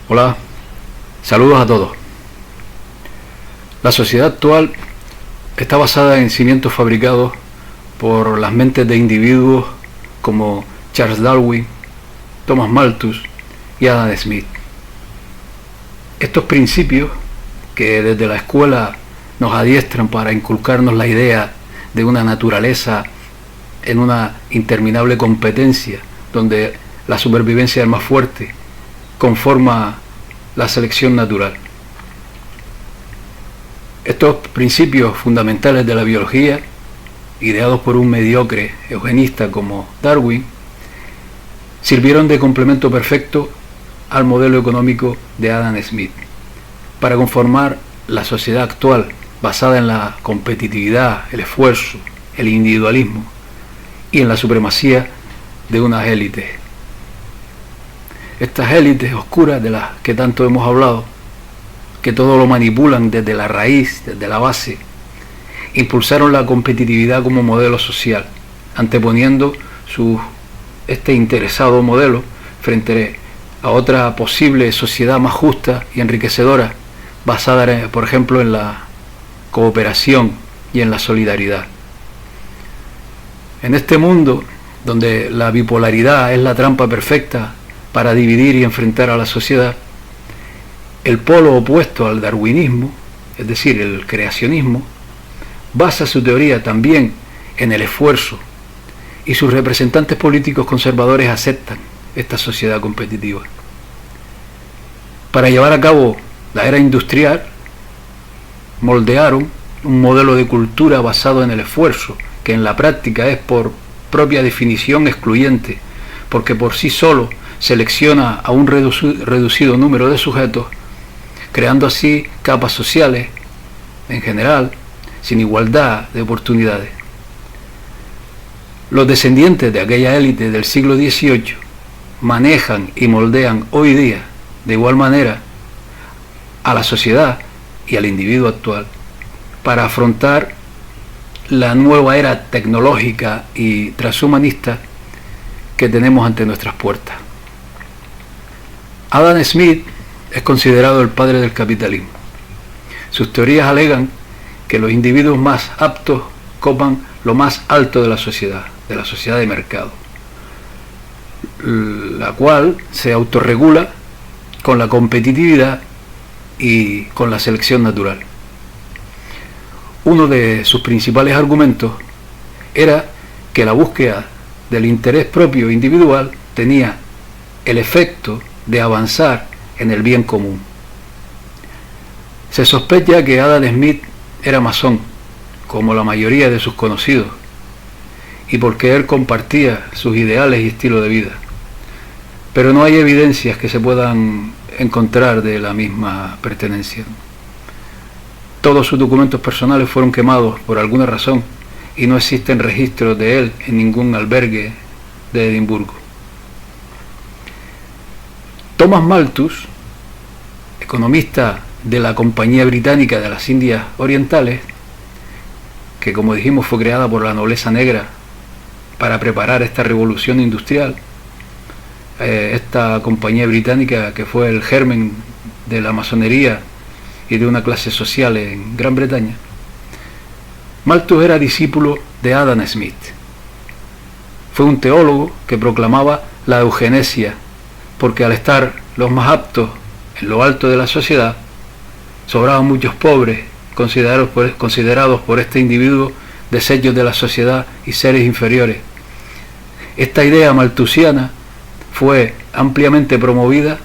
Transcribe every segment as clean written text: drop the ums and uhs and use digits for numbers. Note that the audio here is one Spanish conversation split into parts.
Hola, saludos a todos. La sociedad actual está basada en cimientos fabricados por las mentes de individuos como Charles Darwin, Thomas Malthus y Adam Smith. Estos principios que desde la escuela nos adiestran para inculcarnos la idea de una naturaleza en una interminable competencia donde la supervivencia del más fuerte conforma la selección natural. Estos principios fundamentales de la biología, ideados por un mediocre eugenista como Darwin, sirvieron de complemento perfecto al modelo económico de Adam Smith para conformar la sociedad actual basada en la competitividad, el esfuerzo, el individualismo y en la supremacía de unas élites. Estas élites oscuras de las que tanto hemos hablado, que todo lo manipulan desde la raíz, desde la base, impulsaron la competitividad como modelo social, anteponiendo este interesado modelo frente a otra posible sociedad más justa y enriquecedora, basada, por ejemplo, en la cooperación y en la solidaridad. En este mundo, donde la bipolaridad es la trampa perfecta para dividir y enfrentar a la sociedad, el polo opuesto al darwinismo, es decir, el creacionismo, basa su teoría también en el esfuerzo, y sus representantes políticos conservadores aceptan esta sociedad competitiva. Para llevar a cabo la era industrial, moldearon un modelo de cultura basado en el esfuerzo, que en la práctica es por propia definición excluyente, porque por sí solo selecciona a un reducido número de sujetos, creando así capas sociales, en general, sin igualdad de oportunidades. Los descendientes de aquella élite del siglo XVIII manejan y moldean hoy día, de igual manera, a la sociedad y al individuo actual, para afrontar la nueva era tecnológica y transhumanista que tenemos ante nuestras puertas. Adam Smith es considerado el padre del capitalismo. Sus teorías alegan que los individuos más aptos copan lo más alto de la sociedad de mercado, la cual se autorregula con la competitividad y con la selección natural. Uno de sus principales argumentos era que la búsqueda del interés propio individual tenía el efecto de avanzar en el bien común. Se sospecha que Adam Smith era masón, como la mayoría de sus conocidos, y porque él compartía sus ideales y estilo de vida, pero no hay evidencias que se puedan encontrar de la misma pertenencia. Todos sus documentos personales fueron quemados por alguna razón y no existen registros de él en ningún albergue de Edimburgo. Thomas Malthus, economista de la Compañía Británica de las Indias Orientales, que como dijimos fue creada por la nobleza negra para preparar esta revolución industrial, esta compañía británica que fue el germen de la masonería y de una clase social en Gran Bretaña. Malthus era discípulo de Adam Smith. Fue un teólogo que proclamaba la eugenesia, porque al estar los más aptos en lo alto de la sociedad, sobraban muchos pobres considerados por este individuo desechos de la sociedad y seres inferiores. Esta idea malthusiana fue ampliamente promovida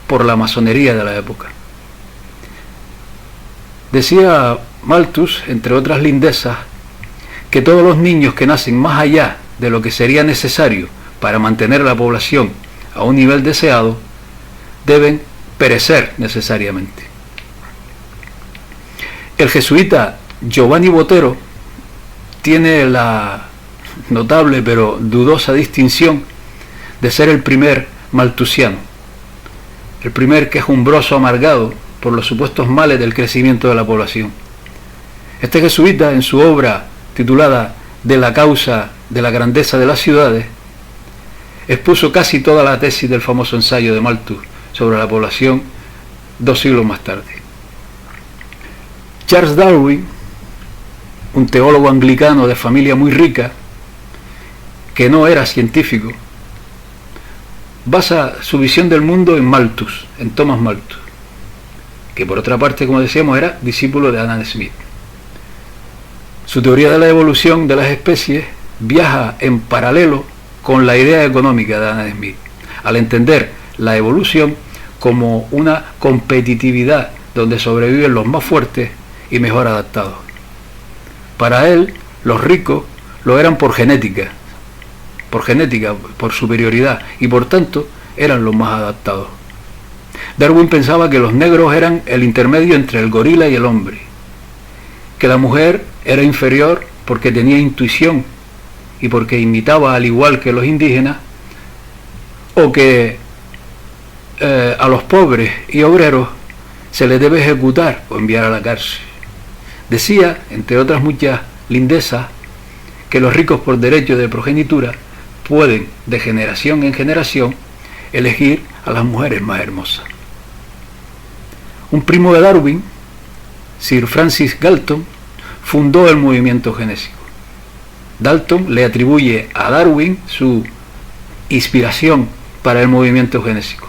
por la masonería de la época. Decía Malthus, entre otras lindezas, que todos los niños que nacen más allá de lo que sería necesario para mantener la población a un nivel deseado, deben perecer necesariamente. El jesuita Giovanni Botero tiene la notable pero dudosa distinción de ser el primer malthusiano, el primer quejumbroso amargado por los supuestos males del crecimiento de la población. Este jesuita, en su obra titulada De la causa de la grandeza de las ciudades, expuso casi toda la tesis del famoso ensayo de Malthus sobre la población 2 siglos más tarde. Charles Darwin, un teólogo anglicano de familia muy rica, que no era científico, basa su visión del mundo en Malthus, en Thomas Malthus, que por otra parte, como decíamos, era discípulo de Adam Smith. Su teoría de la evolución de las especies viaja en paralelo con la idea económica de Adam Smith, al entender la evolución como una competitividad donde sobreviven los más fuertes y mejor adaptados. Para él, los ricos lo eran por genética, por superioridad, y por tanto eran los más adaptados. Darwin pensaba que los negros eran el intermedio entre el gorila y el hombre, que la mujer era inferior porque tenía intuición y porque imitaba al igual que los indígenas, o que a los pobres y obreros se les debe ejecutar o enviar a la cárcel. Decía, entre otras muchas lindezas, que los ricos por derecho de progenitura pueden, de generación en generación, elegir a las mujeres más hermosas. Un primo de Darwin, Sir Francis Galton, fundó el movimiento genésico. Dalton le atribuye a Darwin su inspiración para el movimiento genésico.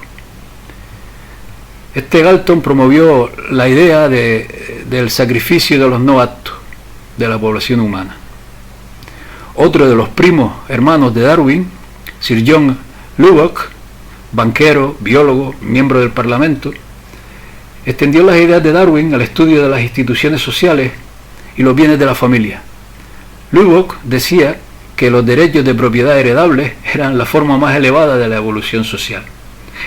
Este Galton promovió la idea del sacrificio de los no aptos de la población humana. Otro de los primos hermanos de Darwin, Sir John Lubbock, banquero, biólogo, miembro del Parlamento, extendió las ideas de Darwin al estudio de las instituciones sociales y los bienes de la familia. Lubbock decía que los derechos de propiedad heredables eran la forma más elevada de la evolución social,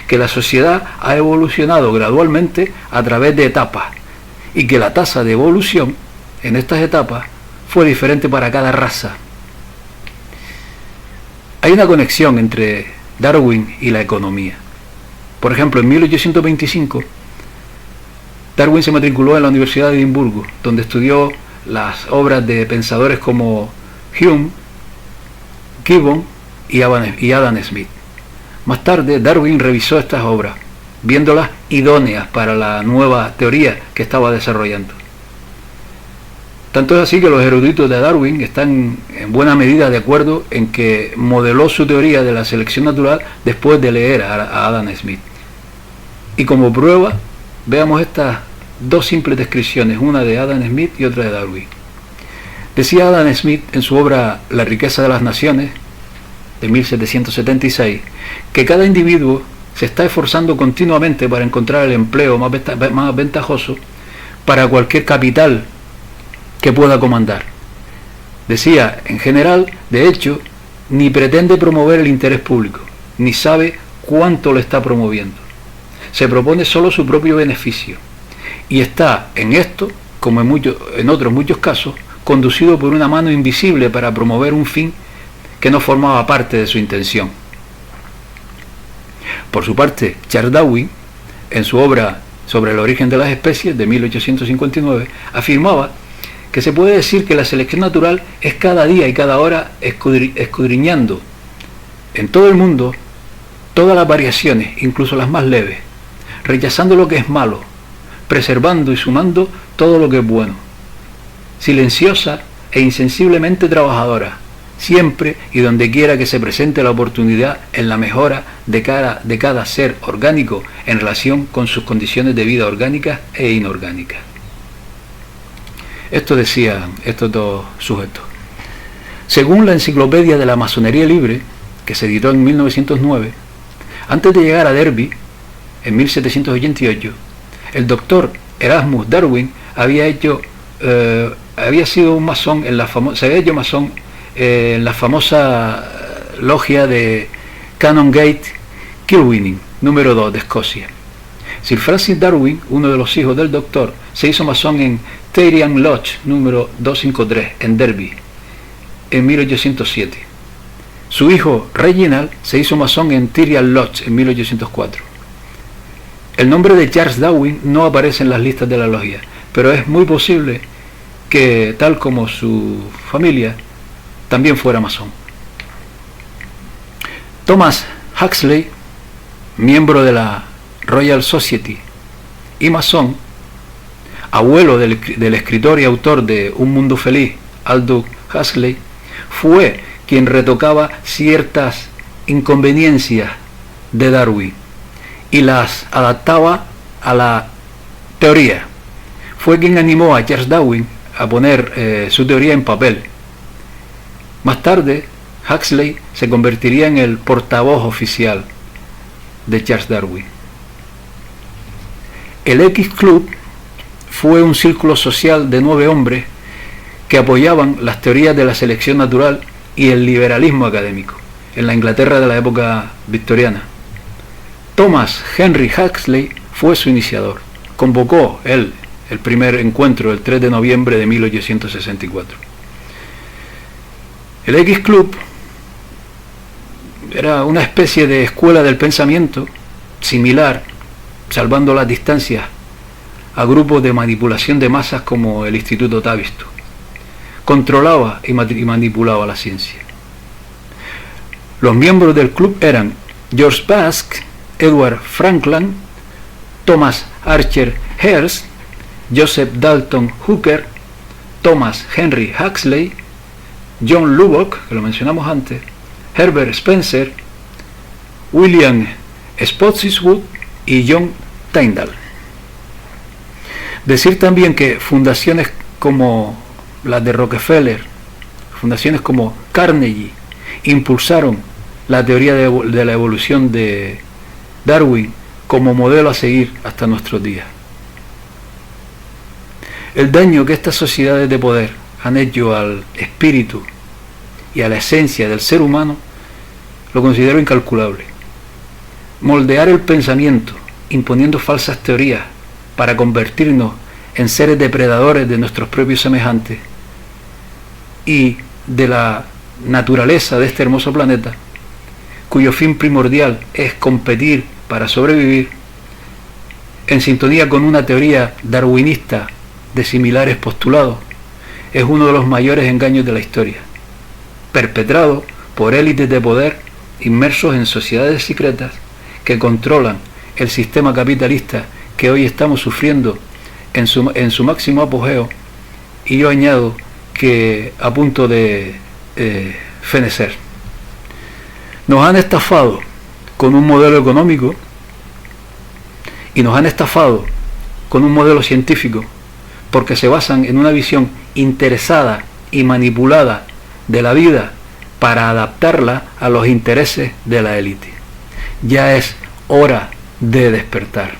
que la sociedad ha evolucionado gradualmente a través de etapas y que la tasa de evolución en estas etapas fue diferente para cada raza. Hay una conexión entre Darwin y la economía. Por ejemplo, en 1825, Darwin se matriculó en la Universidad de Edimburgo, donde estudió las obras de pensadores como Hume, Gibbon y Adam Smith. Más tarde, Darwin revisó estas obras, viéndolas idóneas para la nueva teoría que estaba desarrollando. Tanto es así que los eruditos de Darwin están en buena medida de acuerdo en que modeló su teoría de la selección natural después de leer a Adam Smith. Y como prueba, veamos estas dos simples descripciones, una de Adam Smith y otra de Darwin. Decía Adam Smith en su obra La riqueza de las naciones, de 1776, que cada individuo se está esforzando continuamente para encontrar el empleo más ventajoso para cualquier capital que pueda comandar. Decía, en general, de hecho, ni pretende promover el interés público, ni sabe cuánto lo está promoviendo. Se propone solo su propio beneficio, y está en esto, como en otros muchos casos, conducido por una mano invisible para promover un fin que no formaba parte de su intención. Por su parte, Charles Darwin, en su obra sobre el origen de las especies, de 1859, afirmaba que se puede decir que la selección natural es cada día y cada hora escudriñando en todo el mundo todas las variaciones, incluso las más leves, rechazando lo que es malo, preservando y sumando todo lo que es bueno, silenciosa e insensiblemente trabajadora, siempre y donde quiera que se presente la oportunidad en la mejora de cada ser orgánico en relación con sus condiciones de vida orgánicas e inorgánicas. Esto decían estos dos sujetos. Según la Enciclopedia de la Masonería Libre, que se editó en 1909, antes de llegar a Derby, en 1788, el doctor Erasmus Darwin había sido un masón se había hecho masón en la famosa logia de Canongate Kilwinning, número 2 de Escocia. Sir Francis Darwin, uno de los hijos del doctor, se hizo masón en Tyrian Lodge, número 253, en Derby, en 1807. Su hijo Reginald se hizo masón en Tyrian Lodge en 1804. El nombre de Charles Darwin no aparece en las listas de la logia, pero es muy posible que, tal como su familia, también fuera masón. Thomas Huxley, miembro de la Royal Society y masón, abuelo del escritor y autor de Un Mundo Feliz, Aldous Huxley, fue quien retocaba ciertas inconveniencias de Darwin y las adaptaba a la teoría. Fue quien animó a Charles Darwin a poner su teoría en papel. Más tarde, Huxley se convertiría en el portavoz oficial de Charles Darwin. El X Club fue un círculo social de 9 hombres que apoyaban las teorías de la selección natural y el liberalismo académico en la Inglaterra de la época victoriana. Thomas Henry Huxley fue su iniciador. Convocó él el primer encuentro el 3 de noviembre de 1864. El X Club era una especie de escuela del pensamiento similar, salvando las distancias, a grupos de manipulación de masas como el Instituto Tavistock. Controlaba y manipulaba la ciencia. Los miembros del club eran George Baske, Edward Frankland, Thomas Archer Hertz, Joseph Dalton Hooker, Thomas Henry Huxley, John Lubbock, que lo mencionamos antes, Herbert Spencer, William Spottiswoode y John Tyndall. Decir también que fundaciones como las de Rockefeller, fundaciones como Carnegie, impulsaron la teoría de la evolución de Darwin como modelo a seguir hasta nuestros días. El daño que estas sociedades de poder han hecho al espíritu y a la esencia del ser humano lo considero incalculable. Moldear el pensamiento imponiendo falsas teorías para convertirnos en seres depredadores de nuestros propios semejantes y de la naturaleza de este hermoso planeta, cuyo fin primordial es competir para sobrevivir, en sintonía con una teoría darwinista de similares postulados, es uno de los mayores engaños de la historia, perpetrado por élites de poder inmersos en sociedades secretas que controlan el sistema capitalista que hoy estamos sufriendo en su máximo apogeo, y yo añado que a punto de fenecer. Nos han estafado con un modelo económico y nos han estafado con un modelo científico, porque se basan en una visión interesada y manipulada de la vida para adaptarla a los intereses de la élite. Ya es hora de despertar.